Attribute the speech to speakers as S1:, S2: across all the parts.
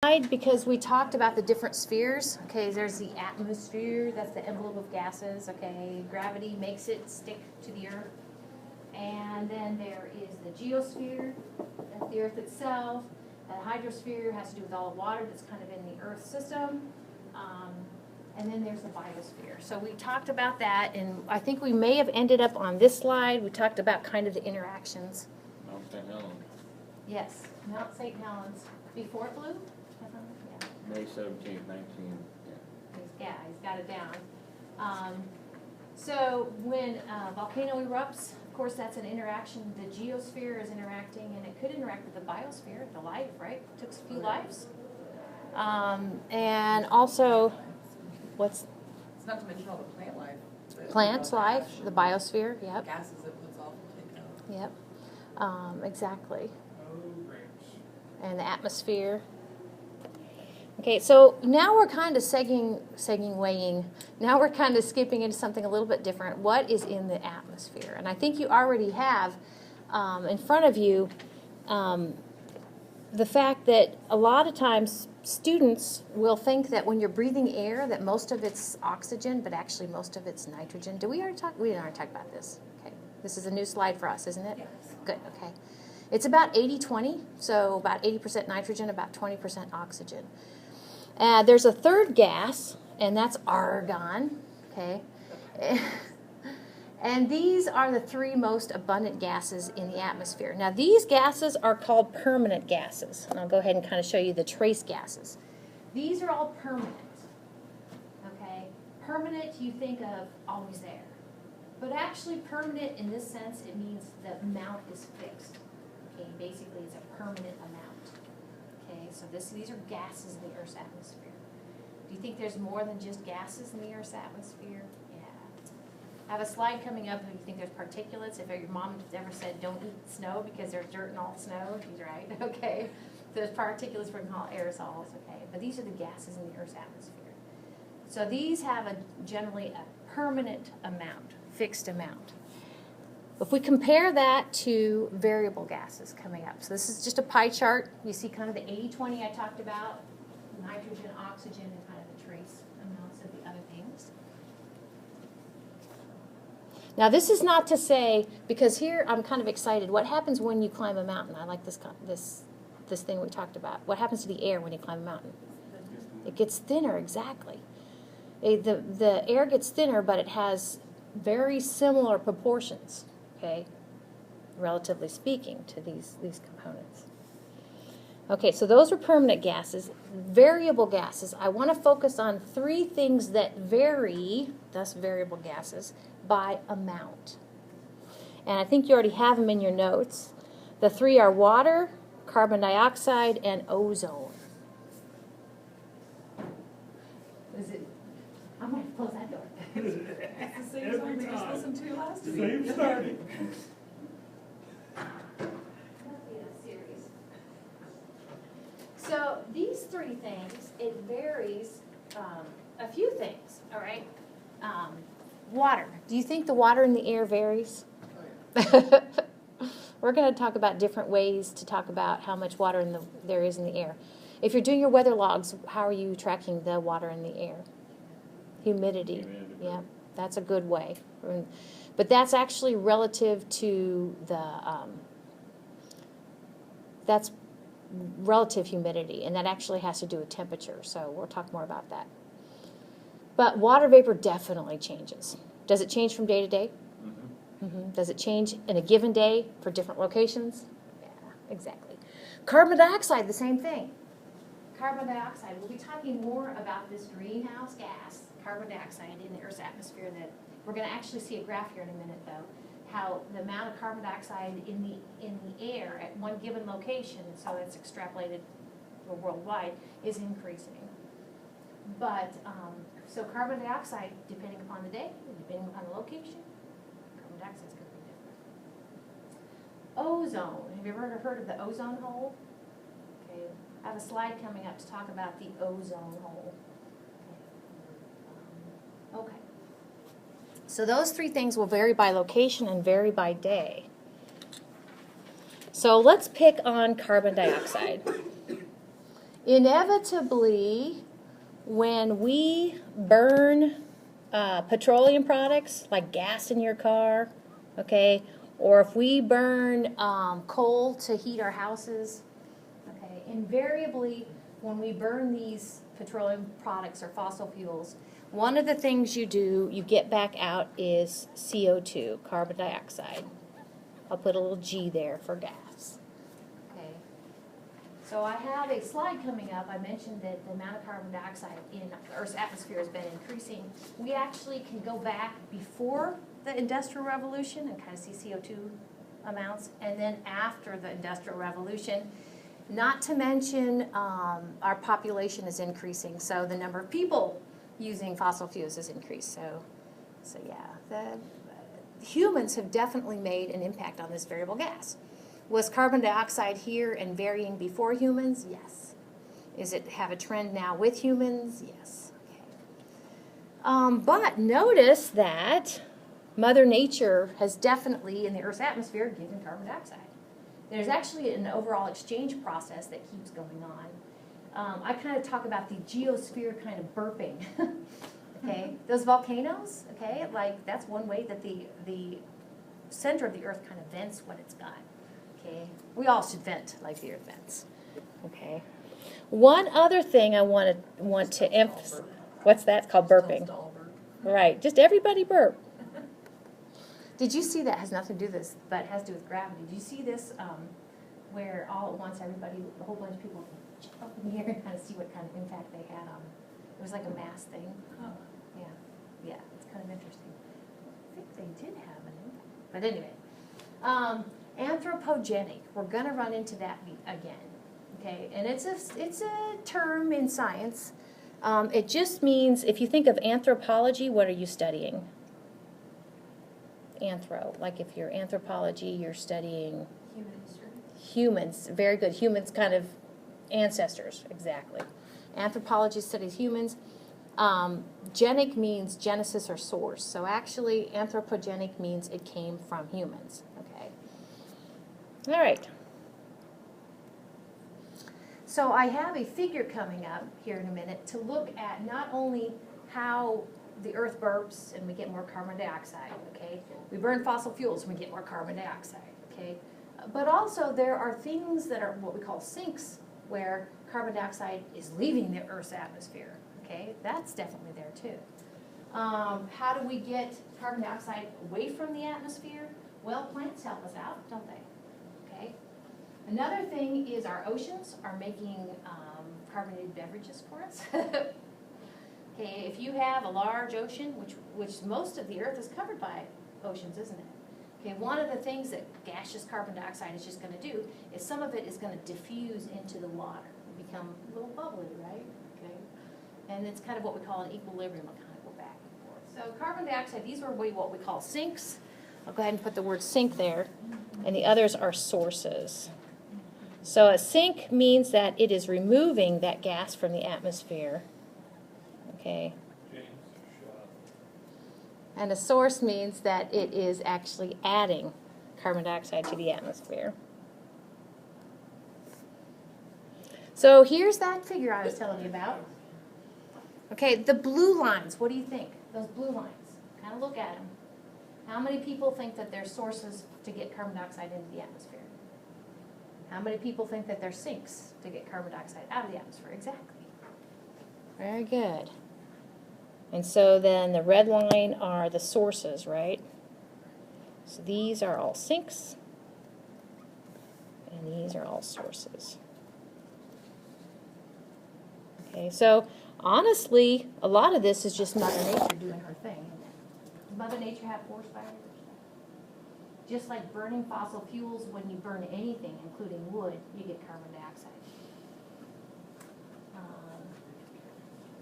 S1: slide because we talked about the different spheres. Okay, there's the atmosphere, that's the envelope of gases. Okay, gravity makes it stick to the Earth. And then there is the geosphere, that's the Earth itself. The hydrosphere has to do with all the water that's kind of in the Earth system. And then there's the biosphere. So we talked about that, and I think we may have ended up on this slide. We talked about kind of the interactions.
S2: Mount St. Helens.
S1: Yes, Mount St. Helens. Before it blew? Yeah.
S2: May 17th, 19.
S1: Yeah, he's got it down. So when a volcano erupts, of course, that's an interaction. The geosphere is interacting, and it could interact with the biosphere, the life, right? It took a few lives. And also,
S3: It's not to mention all the plant life.
S1: Plants life, the biosphere, yep.
S3: Gases it puts off will take out.
S1: Yep, exactly. And the atmosphere. Okay, so now we're kind of segueing. Now we're kind of skipping into something a little bit different. What is in the atmosphere? And I think you already have in front of you the fact that a lot of times students will think that when you're breathing air that most of it's oxygen, but actually most of it's nitrogen. Did we already talk? We didn't already talk about this. Okay, this is a new slide for us, isn't it?
S3: Yes.
S1: Good, okay. It's about 80-20, so about 80% nitrogen, about 20% oxygen. There's a third gas, and that's argon, okay? And these are the three most abundant gases in the atmosphere. Now, these gases are called permanent gases, and I'll go ahead and kind of show you the trace gases. These are all permanent, okay? Permanent, you think of always there. But actually, permanent in this sense, it means the amount is fixed. Okay, basically, it's a permanent amount. Okay, so these are gases in the Earth's atmosphere. Do you think there's more than just gases in the Earth's atmosphere? Yeah. I have a slide coming up if you think there's particulates. If your mom ever said don't eat snow because there's dirt in all snow, she's right. Okay, so there's particulates we're going to call aerosols. Okay, but these are the gases in the Earth's atmosphere. So these have generally a permanent amount, fixed amount. If we compare that to variable gases coming up, so this is just a pie chart. You see kind of the 80-20 I talked about, nitrogen, oxygen, and kind of the trace amounts of the other things. Now this is not to say, because here I'm kind of excited, what happens when you climb a mountain? I like this thing we talked about. What happens to the air when you climb a mountain? It gets thinner, exactly. The air gets thinner, but it has very similar proportions. Okay, relatively speaking to these components. Okay, so those are permanent gases. Variable gases, I want to focus on three things that vary, thus variable gases, by amount. And I think you already have them in your notes. The three are water, carbon dioxide, and ozone. Is it? I'm going to close that door.
S3: It's the same song we just listened to last week.
S4: Same starting.
S1: So these three things, it varies a few things, all right? Water. Do you think the water in the air varies? We're going to talk about different ways to talk about how much water there is in the air. If you're doing your weather logs, how are you tracking the water in the air? Humidity. Yeah, that's a good way. But that's actually relative to that's relative humidity, and that actually has to do with temperature, so we'll talk more about that. But water vapor definitely changes. Does it change from day to day? Mm-hmm. Mm-hmm. Does it change in a given day for different locations? Yeah, exactly. Carbon dioxide, the same thing. Carbon dioxide, we'll be talking more about this greenhouse gas, carbon dioxide in the Earth's atmosphere. That we're going to actually see a graph here in a minute, though, how the amount of carbon dioxide in the air at one given location, so it's extrapolated worldwide, is increasing. But so carbon dioxide, depending upon the day, depending upon the location, carbon dioxide is going to be different. Ozone. Have you ever heard of the ozone hole? Okay, I have a slide coming up to talk about the ozone hole. Okay. So those three things will vary by location and vary by day. So let's pick on carbon dioxide. Inevitably, when we burn petroleum products like gas in your car, okay, or if we burn coal to heat our houses, okay, invariably when we burn these petroleum products or fossil fuels, one of the things you do, you get back out is CO2, carbon dioxide. I'll put a little G there for gas. Okay. So I have a slide coming up. I mentioned that the amount of carbon dioxide in Earth's atmosphere has been increasing. We actually can go back before the Industrial Revolution and kind of see CO2 amounts, and then after the Industrial Revolution. Not to mention our population is increasing, so the number of people using fossil fuels has increased. So yeah, the humans have definitely made an impact on this variable gas. Was carbon dioxide here and varying before humans? Yes. Is it have a trend now with humans? Yes. Okay. But notice that Mother Nature has definitely, in the Earth's atmosphere, given carbon dioxide. There's actually an overall exchange process that keeps going on. I kind of talk about the geosphere kind of burping. Okay, those volcanoes, okay, like that's one way that the center of the Earth kind of vents what it's got. Okay, we all should vent like the Earth vents. Okay, one other thing I want to emphasize. What's that? It's called burping. Right, just everybody burp. Did you see that? Has nothing to do with this, but it has to do with gravity. Did you see this where all at once everybody, a whole bunch of people jump up in the air and kind of see what kind of impact they had on? It was like a mass thing.
S3: Oh.
S1: Yeah, it's kind of interesting. I think they did have an impact. But anyway, anthropogenic. We're going to run into that again. Okay, and it's a term in science. It just means, if you think of anthropology, what are you studying? Anthro, like if you're anthropology, you're studying
S3: Human history.
S1: humans. Very good. Humans, kind of ancestors, exactly. Anthropology studies humans. Genic means genesis or source. So actually, anthropogenic means it came from humans. Okay. All right. So I have a figure coming up here in a minute to look at not only how the Earth burps and we get more carbon dioxide, okay? We burn fossil fuels and we get more carbon dioxide, okay? But also there are things that are what we call sinks where carbon dioxide is leaving the Earth's atmosphere, okay? That's definitely there too. How do we get carbon dioxide away from the atmosphere? Well, plants help us out, don't they? Okay. Another thing is our oceans are making carbonated beverages for us. Okay, if you have a large ocean, which most of the Earth is covered by oceans, isn't it? Okay, one of the things that gaseous carbon dioxide is just going to do is some of it is going to diffuse into the water and become a little bubbly, right? Okay, and it's kind of what we call an equilibrium. It'll kind of go back and forth. So carbon dioxide, these are what we call sinks. I'll go ahead and put the word sink there, and the others are sources. So a sink means that it is removing that gas from the atmosphere. Okay. And a source means that it is actually adding carbon dioxide to the atmosphere. So here's that figure I was telling you about. Okay, the blue lines, what do you think? Those blue lines, kind of look at them. How many people think that they're sources to get carbon dioxide into the atmosphere? How many people think that they're sinks to get carbon dioxide out of the atmosphere? Exactly. Very good. And so then the red line are the sources, right? So these are all sinks, and these are all sources. Okay, so honestly, a lot of this is just Mother Nature doing her thing. Does Mother Nature have forest fires? Just like burning fossil fuels, when you burn anything, including wood, you get carbon dioxide.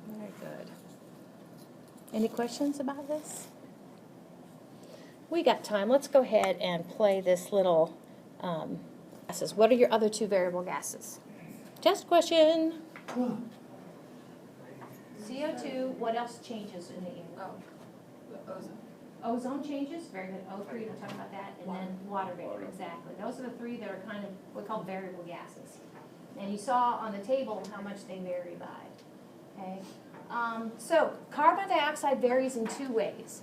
S1: Very good. Any questions about this? We got time. Let's go ahead and play this little gases. What are your other two variable gases? Just a question. CO2, what else changes in the air?
S3: Oh, the ozone.
S1: Ozone changes, very good. O3, we'll talk about that. And then water vapor, exactly. Those are the three that are kind of what we call variable gases. And you saw on the table how much they vary by, okay? So carbon dioxide varies in two ways.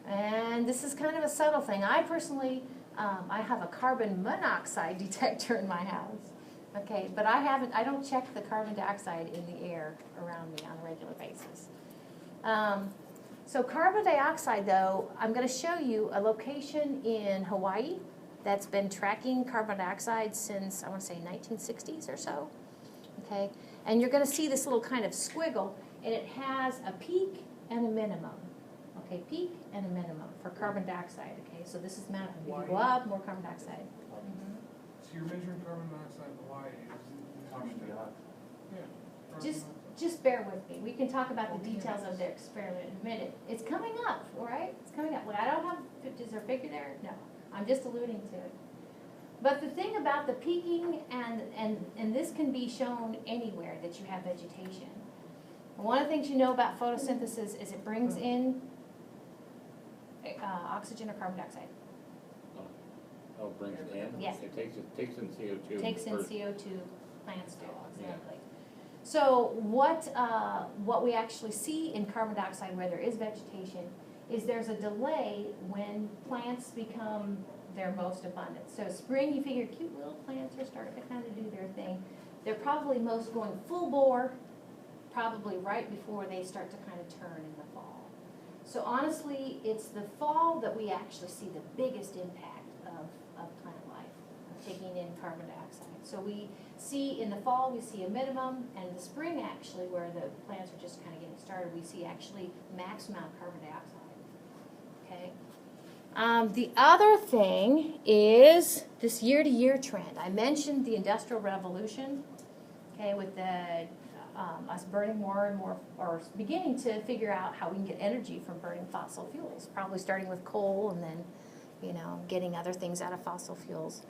S1: And this is kind of a subtle thing. I personally, I have a carbon monoxide detector in my house, okay? But I don't check the carbon dioxide in the air around me on a regular basis. So carbon dioxide, though, I'm going to show you a location in Hawaii that's been tracking carbon dioxide since, I want to say, 1960s or so, okay? And you're going to see this little kind of squiggle, and it has a peak and a minimum, okay? Peak and a minimum for carbon dioxide, okay? So this is the amount, if you go up, more carbon dioxide.
S4: So you're measuring carbon dioxide in Hawaii,
S1: Just bear with me. We can talk about the details of the experiment in a minute. It's coming up, all right? It's coming up. Well, I don't have, is there a figure there? No. I'm just alluding to it. But the thing about the peaking, and this can be shown anywhere that you have vegetation. And one of the things you know about photosynthesis is it brings in oxygen or carbon dioxide.
S2: Oh, it brings it in?
S1: Yes.
S2: It takes in CO2.
S1: Takes in
S2: first.
S1: CO2, plants do, exactly. So what we actually see in carbon dioxide where there is vegetation is there's a delay when plants become their most abundant. So spring, you figure cute little plants are starting to kind of do their thing. They're probably most going full bore, probably right before they start to kind of turn in the fall. So honestly, it's the fall that we actually see the biggest impact of plant life, of taking in carbon dioxide. So we see in the fall, we see a minimum, and the spring actually, where the plants are just kind of getting started, we see actually maximum carbon dioxide, okay? The other thing is this year-to-year trend. I mentioned the Industrial Revolution, okay, with the us burning more and more, or beginning to figure out how we can get energy from burning fossil fuels, probably starting with coal and then, you know, getting other things out of fossil fuels.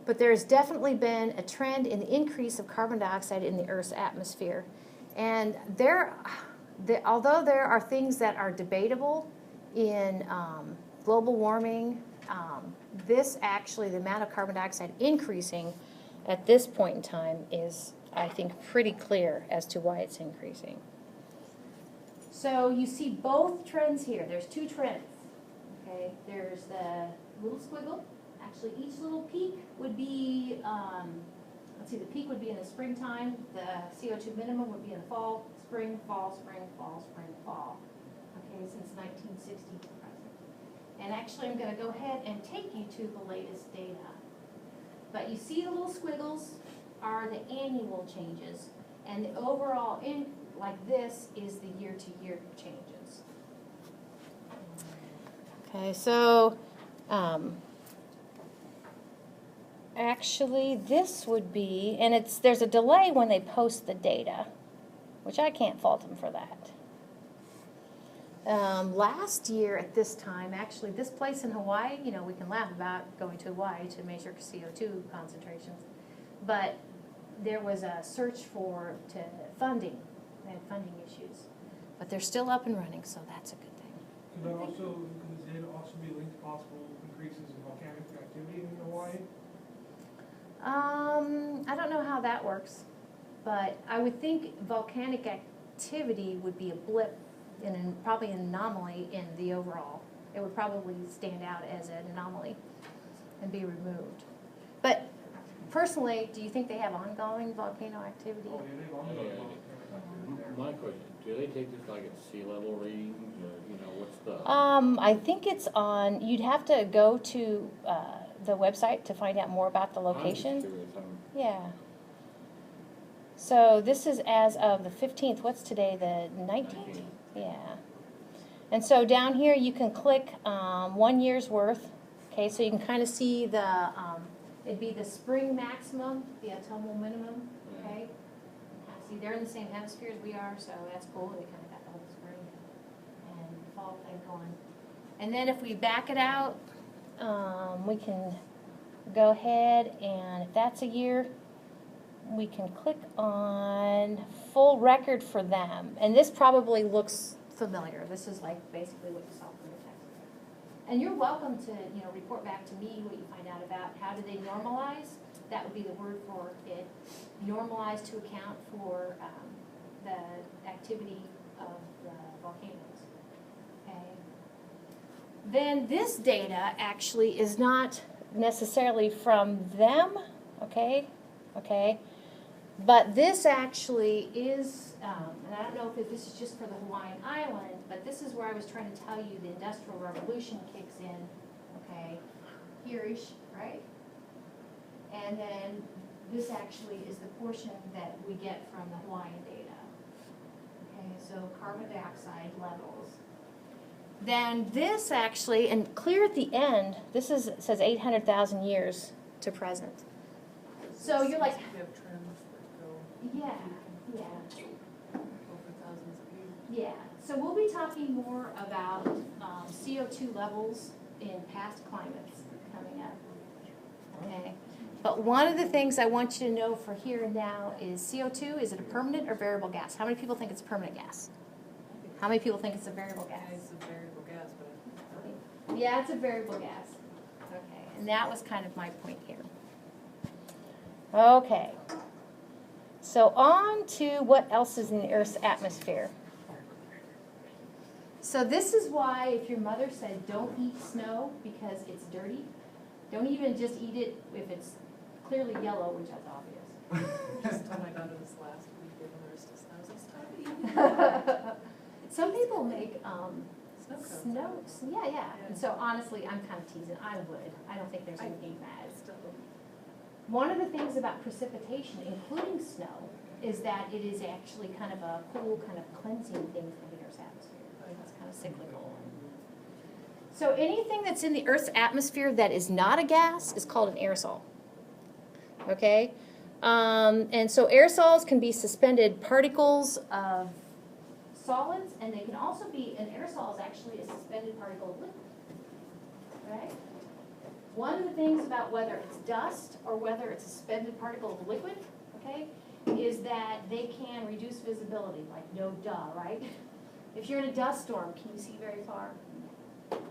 S1: But there's definitely been a trend in the increase of carbon dioxide in the Earth's atmosphere. And although there are things that are debatable in global warming, this actually, the amount of carbon dioxide increasing at this point in time is, I think, pretty clear as to why it's increasing. So you see both trends here. There's two trends, okay? There's the little squiggle. Actually, each little peak would be, let's see, the peak would be in the springtime, the CO2 minimum would be in the fall, spring, fall, spring, fall, spring, fall, okay, since 1960 to present. And actually, I'm going to go ahead and take you to the latest data. But you see the little squiggles are the annual changes, and the overall, like this, is the year-to-year changes. Okay, so, actually, this would be, and there's a delay when they post the data, which I can't fault them for that. Last year at this time, actually, this place in Hawaii, you know, we can laugh about going to Hawaii to measure CO2 concentrations, but there was a search for funding. They had funding issues, but they're still up and running, so that's a good thing.
S4: Could the data also be linked to possible increases in volcanic activity in Hawaii?
S1: I don't know how that works, but I would think volcanic activity would be a blip, probably an anomaly in the overall. It would probably stand out as an anomaly and be removed. But personally, do you think they have ongoing volcano activity?
S4: Oh, yeah, they've only got volcanic activity there.
S2: My question, do they take this like at sea level readings, or, you know, what's the?
S1: I think it's on, you'd have to go to the website to find out more about the location.
S2: I'm just curious,
S1: Yeah. So this is as of the 15th. What's today, the 19th? Yeah. And so down here you can click 1 year's worth. Okay, so you can kind of see the, it'd be the spring maximum, the autumnal minimum. Okay. See, they're in the same hemisphere as we are, so that's cool. They kind of got the whole spring and fall thing going. And then if we back it out, we can go ahead, and if that's a year, we can click on full record for them. And this probably looks familiar. This is like basically what you saw from the text. And you're welcome to, you know, report back to me what you find out about how do they normalize. that would be the word for it, normalized to account for the activity of the volcanoes. Okay. Then this data actually is not necessarily from them, okay? But this actually is, and I don't know if this is just for the Hawaiian Island, but this is where I was trying to tell you the Industrial Revolution kicks in, okay, here-ish, right? And then this actually is the portion that we get from the Hawaiian data. Okay, so carbon dioxide levels. Then this actually, and clear at the end, this is, it says 800,000 years to present. So you're like,
S3: We have trends that go.
S1: yeah.
S3: Over thousands of years.
S1: Yeah, so we'll be talking more about CO2 levels in past climates coming up, okay? But one of the things I want you to know for here and now is CO2, is it a permanent or variable gas? How many people think it's a permanent gas? How many people think it's a variable gas?
S3: It's a variable gas, but
S1: Yeah, it's a variable gas. Okay, and that was kind of my point here. Okay, so on to what else is in the Earth's atmosphere. So this is why if your mother said don't eat snow because it's dirty, don't even just eat it if it's clearly yellow, which is obvious.
S3: just told my daughter this last week, giving her just, I was like, stop eating that.
S1: Some people make
S3: Snow cones.
S1: yeah. And so honestly, I'm kind of teasing. I would. I don't think there's anything bad.
S3: Still.
S1: One of the things about precipitation, including snow, is that it is actually kind of a cool, kind of cleansing thing for the Earth's atmosphere. It's kind of cyclical. So anything that's in the Earth's atmosphere that is not a gas is called an aerosol. Okay? And so aerosols can be suspended particles of solids, and they can also be, an aerosol is actually a suspended particle of liquid. Right? One of the things about whether it's dust or whether it's a suspended particle of liquid, okay, is that they can reduce visibility, like no duh, right? If you're in a dust storm, can you see very far? Okay.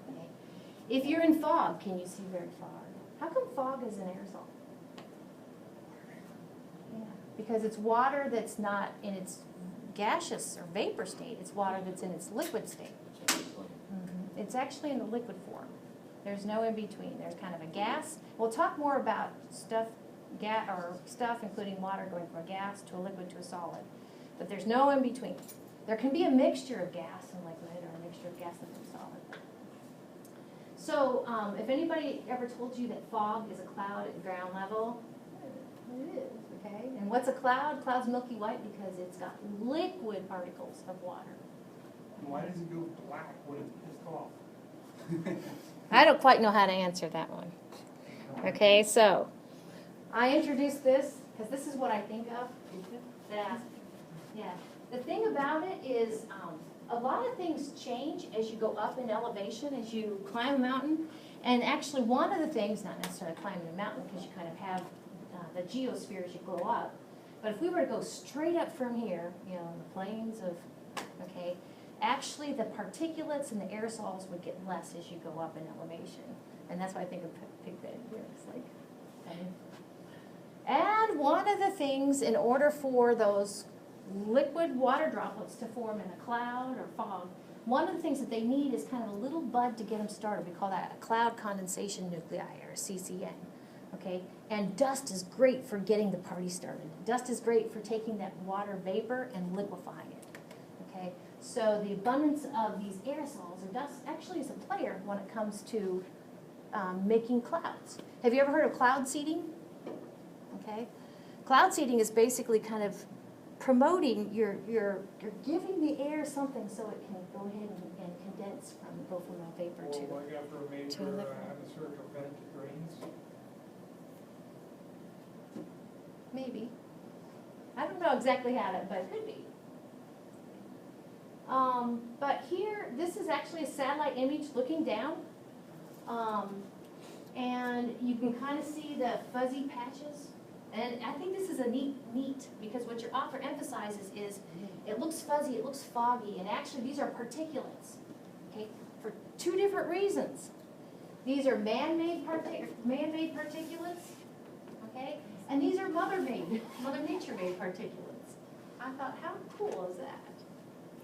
S1: If you're in fog, can you see very far? How come fog is an aerosol? Yeah, because it's water that's not in its gaseous or vapor state, it's water that's in its liquid state. It's actually in the liquid form. There's no in between. There's kind of a gas. We'll talk more about stuff, including water going from a gas to a liquid to a solid. But there's no in between. There can be a mixture of gas and liquid, or a mixture of gas and solid. So, if anybody ever told you that fog is a cloud at ground level, it is, okay? And what's a cloud? Cloud's milky white because it's got liquid particles of water.
S4: And why does it go black when it's pissed off?
S1: I don't quite know how to answer that one. Okay, so I introduced this because this is what I think of. Yeah. The thing about it is a lot of things change as you go up in elevation, as you climb a mountain. And actually one of the things, not necessarily climbing a mountain because you kind of have the geosphere as you go up. But if we were to go straight up from here, you know, in the plains of, okay, actually the particulates and the aerosols would get less as you go up in elevation. And that's why I think I picked that here. It's like, okay. And one of the things, in order for those liquid water droplets to form in a cloud or fog, one of the things that they need is kind of a little bud to get them started. We call that a cloud condensation nuclei, or CCN. Okay? And dust is great for getting the party started. Dust is great for taking that water vapor and liquefying it. Okay? So the abundance of these aerosols or dust actually is a player when it comes to making clouds. Have you ever heard of cloud seeding? Okay? Cloud seeding is basically kind of promoting, you're giving the air something so it can go ahead and condense go from a vapor to.
S4: Or like after a major atmospheric event, it rains.
S1: Maybe. I don't know exactly how to, but it could be. But here, this is actually a satellite image looking down. And you can kind of see the fuzzy patches. And I think this is a neat, because what your author emphasizes is it looks fuzzy, it looks foggy, and actually these are particulates, okay, for two different reasons. These are man-made particulates, okay, And these are Mother Nature made particulates. I thought, how cool is that?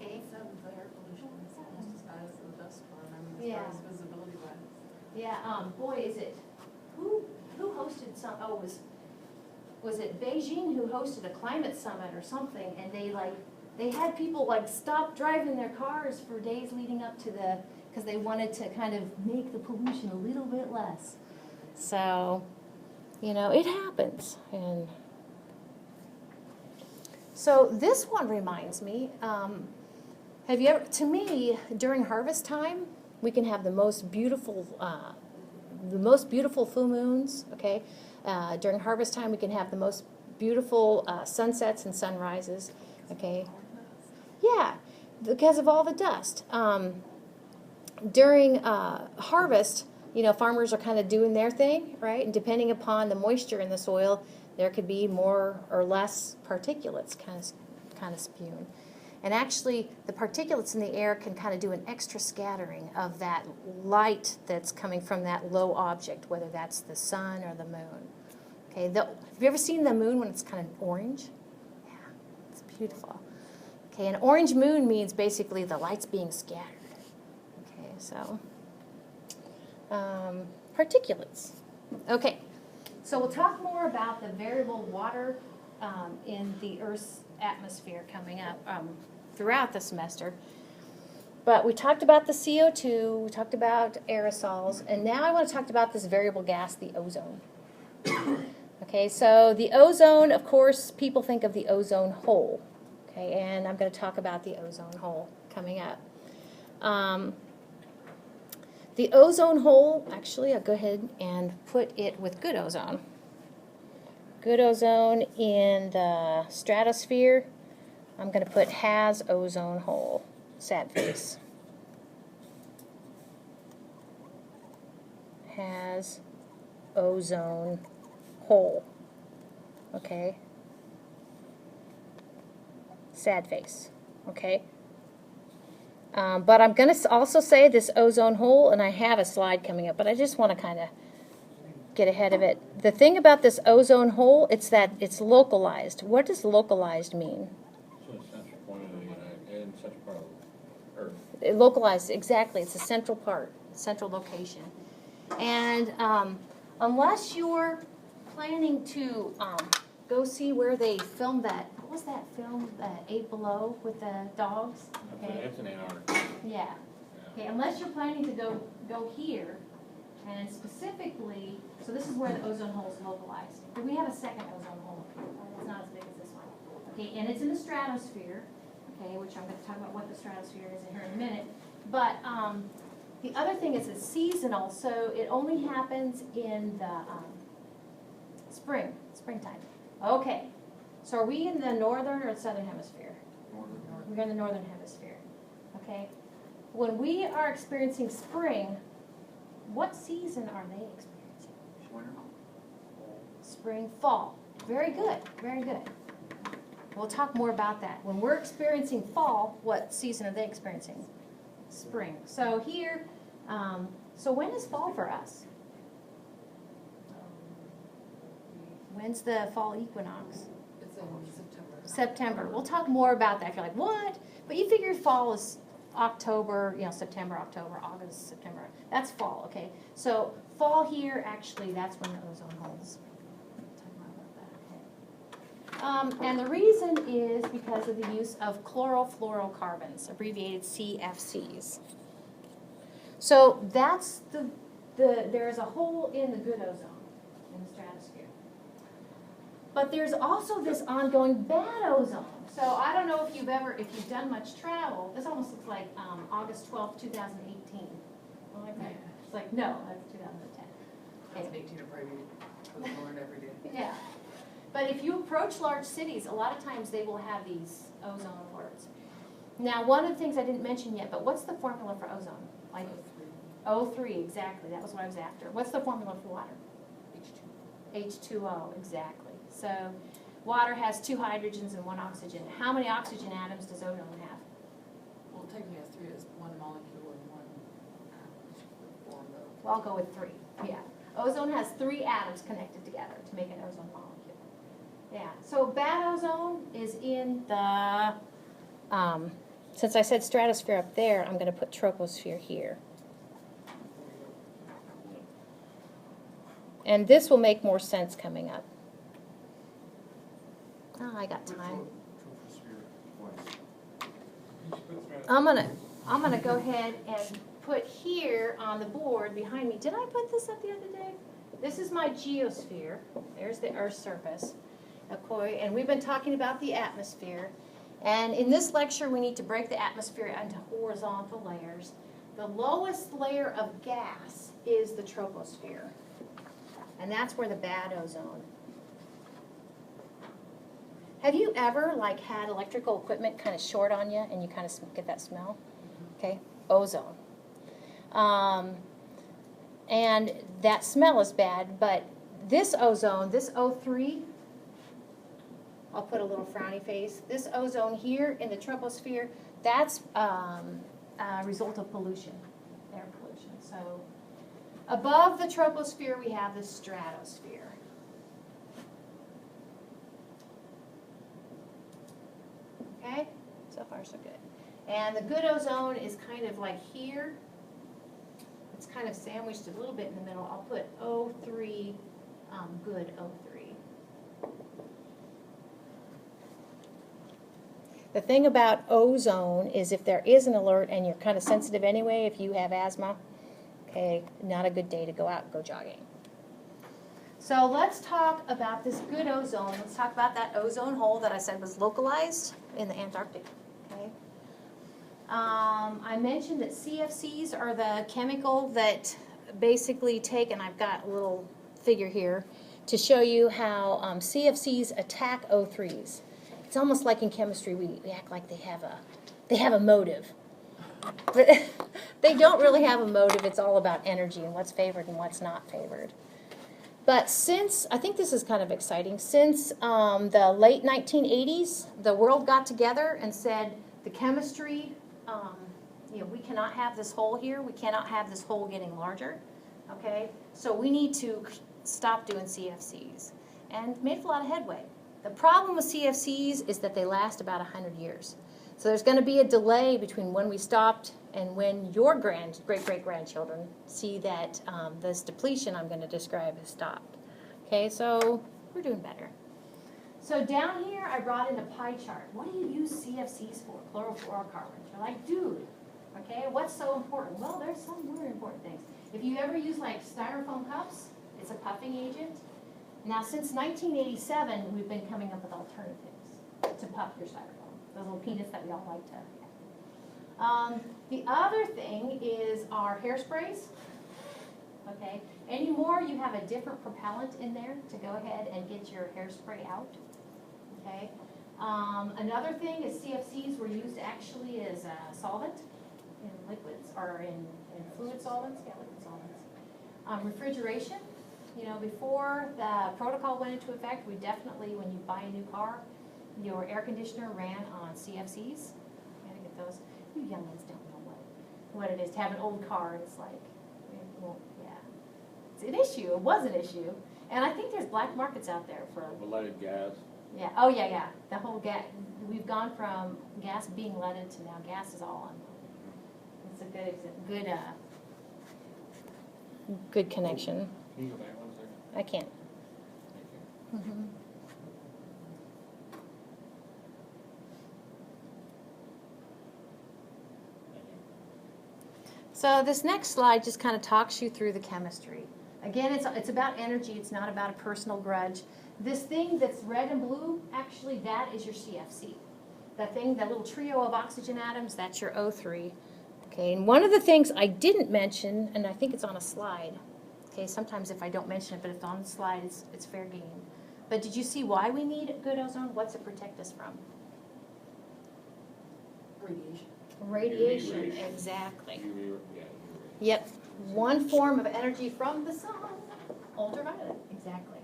S1: Okay.
S3: So the air pollution is almost as bad as the dust one, I mean,
S1: Yeah.
S3: as far as visibility wise.
S1: Yeah, boy, is it, who hosted some, was it Beijing who hosted a climate summit or something, and they had people stop driving their cars for days leading up to because they wanted to kind of make the pollution a little bit less. So, it happens. And so this one reminds me, have you ever, to me, during harvest time, we can have the most beautiful full moons, okay? During harvest time, we can have the most beautiful sunsets and sunrises, okay? Yeah, because of all the dust. During harvest, farmers are kind of doing their thing, right? And depending upon the moisture in the soil, there could be more or less particulates kind of spewing. And actually, the particulates in the air can kind of do an extra scattering of that light that's coming from that low object, whether that's the sun or the moon. Okay, have you ever seen the moon when it's kind of orange? Yeah, it's beautiful. Okay, an orange moon means basically the light's being scattered. Okay, so particulates. Okay, so we'll talk more about the variable water in the Earth's atmosphere coming up throughout the semester. But we talked about the CO2, we talked about aerosols, and now I want to talk about this variable gas, the ozone. Okay, so the ozone, of course, people think of the ozone hole. Okay, and I'm going to talk about the ozone hole coming up. The ozone hole, actually, I'll go ahead and put it with good ozone. Good ozone in the stratosphere, I'm going to put has ozone hole, sad face. Has ozone hole, okay? Sad face, okay? But I'm going to also say this ozone hole, and I have a slide coming up, but I just want to kind of get ahead of it. The thing about this ozone hole, it's that it's localized. What does localized mean?
S2: So it's central point of the in central part of Earth.
S1: Localized, exactly. It's a central part, central location. And unless you're planning to go see where they filmed that, what was that film, 8 Below with the dogs? Okay.
S2: It's an Antarctica.
S1: Yeah. Okay, unless you're planning to go here, and specifically, so this is where the ozone hole is localized. But we have a second ozone hole. It's not as big as this one. Okay, and it's in the stratosphere, okay, which I'm going to talk about what the stratosphere is in here in a minute. But the other thing is it's seasonal, so it only happens in the springtime. Okay, so are we in the northern or southern hemisphere? We're in the northern hemisphere, okay? When we are experiencing spring, what season are they experiencing? Spring, fall. Very good, very good. We'll talk more about that. When we're experiencing fall, what season are they experiencing? Spring. So here, so when is fall for us? When's the fall equinox?
S3: It's in September.
S1: September. We'll talk more about that. If you're like, what? But you figure fall is October, September, October, August, September. That's fall, okay? So fall here, actually, that's when the ozone holes. Talk more about that, okay? And the reason is because of the use of chlorofluorocarbons, abbreviated CFCs. So that's there's a hole in the good ozone in the stratosphere. But there's also this ongoing bad ozone. So I don't know if you've done much travel. This almost looks like August 12th, 2018. Well, like that. It's like, no, that's 2010.
S3: That's 18 of probably for the Lord every day.
S1: Yeah. But if you approach large cities, a lot of times they will have these ozone alerts. Now, one of the things I didn't mention yet, but what's the formula for ozone? Like O3, exactly. That was what I was after. What's the formula for water? H2O, exactly. So water has 2 hydrogens and 1 oxygen. How many oxygen atoms does ozone have?
S3: Well, technically it has 3. It's 1 molecule and 1 form though.
S1: Well, I'll go with 3. Yeah. Ozone has 3 atoms connected together to make an ozone molecule. Yeah, so bad ozone is in the, since I said stratosphere up there, I'm going to put troposphere here. And this will make more sense coming up. Oh, I got time. I'm gonna go ahead and put here on the board behind me. Did I put this up the other day? This is my geosphere. There's the Earth's surface. Okay, and we've been talking about the atmosphere. And in this lecture, we need to break the atmosphere into horizontal layers. The lowest layer of gas is the troposphere. And that's where the bad ozone. Have you ever had electrical equipment kind of short on you and you kind of get that smell? Okay, ozone. And that smell is bad, but this ozone, this O3, I'll put a little frowny face. This ozone here in the troposphere, that's a result of pollution, air pollution. So above the troposphere, we have the stratosphere. Okay, so far so good. And the good ozone is kind of like here. It's kind of sandwiched a little bit in the middle. I'll put O3, good O3. The thing about ozone is if there is an alert and you're kind of sensitive anyway, if you have asthma, okay, not a good day to go out and go jogging. So let's talk about this good ozone. Let's talk about that ozone hole that I said was localized in the Antarctic. Okay. I mentioned that CFCs are the chemical that basically take, and I've got a little figure here to show you how CFCs attack O3s. It's almost like in chemistry we act like they have a motive. But they don't really have a motive. It's all about energy and what's favored and what's not favored. But since, I think this is kind of exciting, since the late 1980s, the world got together and said the chemistry, we cannot have this hole here. We cannot have this hole getting larger. Okay, so we need to stop doing CFCs, and made a lot of headway. The problem with CFCs is that they last about 100 years. So there's going to be a delay between when we stopped and when your great-great-grandchildren see that this depletion I'm going to describe has stopped. Okay, so we're doing better. So down here I brought in a pie chart. What do you use CFCs for? Chlorofluorocarbons. You're like, dude, okay, what's so important? Well, there's some really important things. If you ever use styrofoam cups, it's a puffing agent. Now since 1987, we've been coming up with alternatives to puff your styrofoam. Those little peanuts that we all like to. The other thing is our hairsprays. Okay, anymore you have a different propellant in there to go ahead and get your hairspray out. Okay, another thing is CFCs were used actually as a solvent in liquids or in fluid solvents. Yeah, liquid solvents. Refrigeration. Before the protocol went into effect, we definitely, when you buy a new car, your air conditioner ran on CFCs. You had to get those. You young ones don't know what it is to have an old car. It's like, well, yeah, it's an issue. It was an issue, and I think there's black markets out there for
S2: Leaded gas.
S1: Yeah. Oh yeah, yeah. The whole gas. We've gone from gas being leaded to now gas is all unleaded. It's a good connection.
S2: Can you go back 1 second?
S1: I can't.
S2: Thank you.
S1: Mm-hmm. So this next slide just kind of talks you through the chemistry. Again, it's about energy. It's not about a personal grudge. This thing that's red and blue, actually that is your CFC. That little trio of oxygen atoms, that's your O3. Okay, and one of the things I didn't mention, and I think it's on a slide. Okay, sometimes if I don't mention it, but if it's on the slide, it's fair game. But did you see why we need good ozone? What's it protect us from? Radiation, exactly. Yep, one form of energy from the sun, ultraviolet, exactly.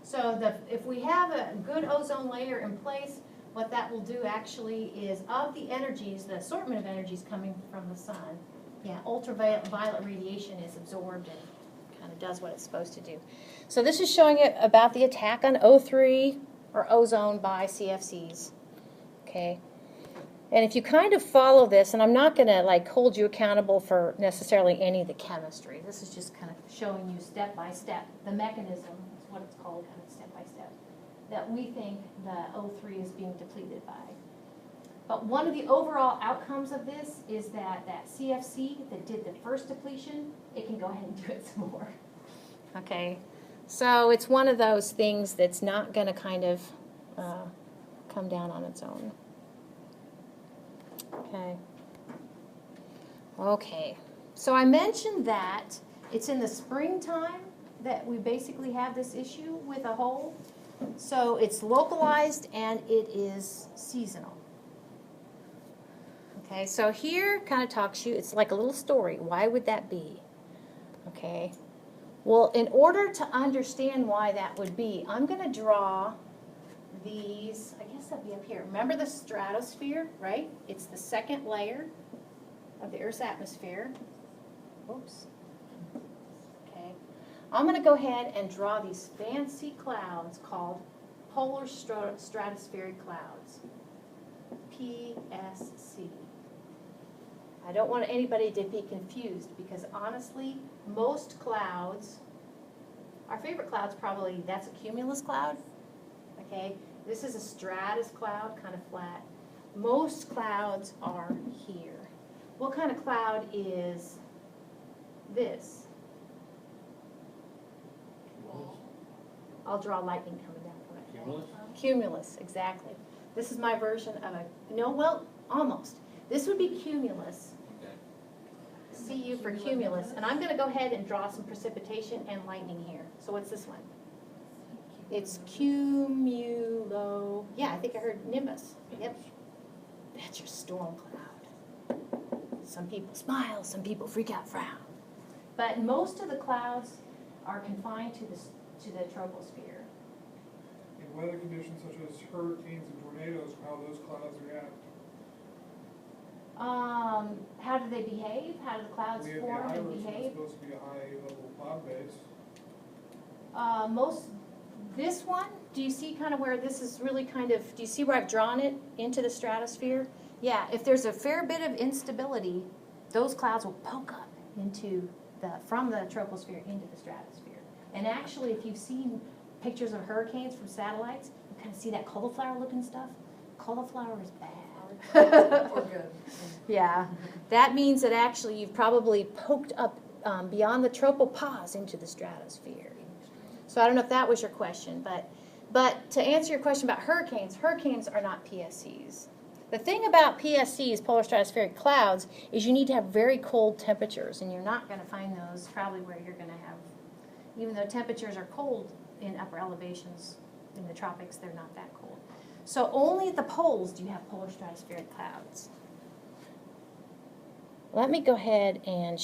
S1: So if we have a good ozone layer in place, what that will do actually is of the energies, the assortment of energies coming from the sun, ultraviolet radiation is absorbed and kind of does what it's supposed to do. So this is showing it about the attack on O3. or ozone by CFCs. Okay? And if you kind of follow this, and I'm not going to like hold you accountable for necessarily any of the chemistry. This is just kind of showing you step by step the mechanism, is what it's called, kind of step by step, that we think the O3 is being depleted by. But one of the overall outcomes of this is that that CFC that did the first depletion, it can go ahead and do it some more. Okay, so it's one of those things that's not going to kind of come down on its own. Okay, so I mentioned that it's in the springtime that we basically have this issue with a hole. So it's localized and it is seasonal. Okay, so here kind of talks you, it's like a little story. Why would that be? Okay, well, in order to understand why that would be, I'm going to draw these, I guess that'd be up here. Remember the stratosphere, right? It's the second layer of the Earth's atmosphere. Oops. Okay. I'm going to go ahead and draw these fancy clouds called polar stratospheric clouds, PSC. I don't want anybody to be confused because honestly, most clouds, our favorite cloud's probably, that's a cumulus cloud. Okay, this is a stratus cloud, kind of flat. Most clouds are here. What kind of cloud is this? I'll draw lightning coming down from it.
S2: Cumulus?
S1: Cumulus, exactly. This is my version of a, no, well, almost. This would be cumulus.
S2: Okay.
S1: CU for cumulus. And I'm going to go ahead and draw some precipitation and lightning here. So what's this one? It's cumulo. Yeah, I think I heard nimbus. Yep. That's your storm cloud. Some people smile, some people freak out, frown. But most of the clouds are confined to the troposphere.
S4: In weather conditions such as hurricanes and tornadoes, how those clouds react.
S1: How do they behave? How do the clouds
S4: We have the
S1: form and
S4: iris,
S1: behave?
S4: it's supposed to be a high level cloud base.
S1: This one, do you see kind of where this is really kind of, do you see where I've drawn it into the stratosphere? Yeah, if there's a fair bit of instability, those clouds will poke up from the troposphere into the stratosphere. And actually, if you've seen pictures of hurricanes from satellites, you kind of see that cauliflower looking stuff. Cauliflower is bad.
S3: Or good.
S1: Yeah, that means that actually you've probably poked up beyond the tropopause into the stratosphere. So I don't know if that was your question, but to answer your question about hurricanes, hurricanes are not PSCs. The thing about PSCs, polar stratospheric clouds, is you need to have very cold temperatures, and you're not going to find those probably where you're going to have, even though temperatures are cold in upper elevations in the tropics, they're not that cold. So only at the poles do you have polar stratospheric clouds. Let me go ahead and